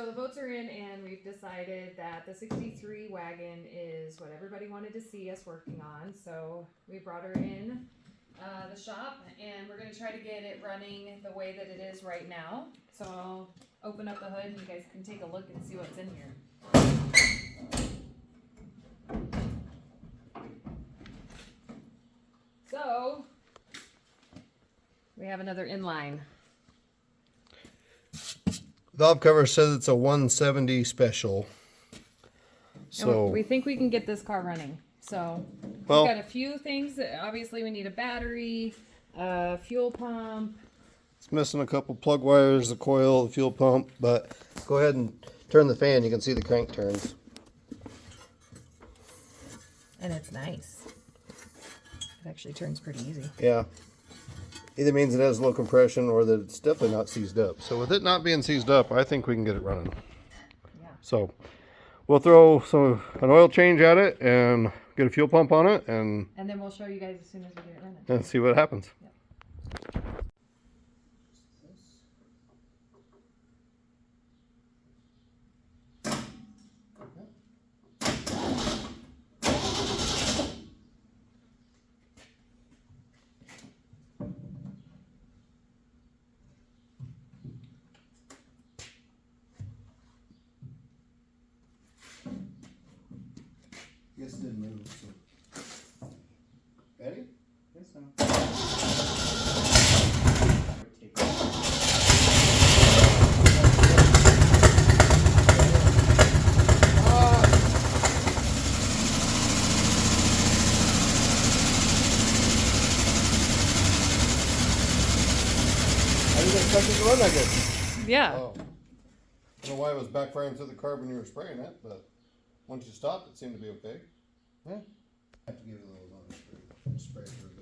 So the votes are in, and we've decided that the 63 wagon is what everybody wanted to see us working on. So we brought her in the shop, and we're going to try to get it running the way that it is right now. So I'll open up the hood, and you guys can take a look and see what's in here. So we have another inline. Valve cover says it's a 170 special. So we think we can get this car running. So we've got a few things. Obviously, we need a battery, a fuel pump. It's missing a couple plug wires, the coil, the fuel pump, but go ahead and turn the fan. You can see the crank turns. And it's nice. It actually turns pretty easy. Yeah. Either means it has low compression or that it's definitely not seized up. So with it not being seized up, I think we can get it running. Yeah. So we'll throw an oil change at it and get a fuel pump on it, and then we'll show you guys as soon as we get it running. And see what happens. Yep. Guess it didn't move. So. Ready? Yes, so. I didn't expect it to run that good. Yeah. Oh. I don't know why it was backfiring through the carb when you were spraying it, but once you stopped, it seemed to be okay. Yeah. I have to give it a little spray through.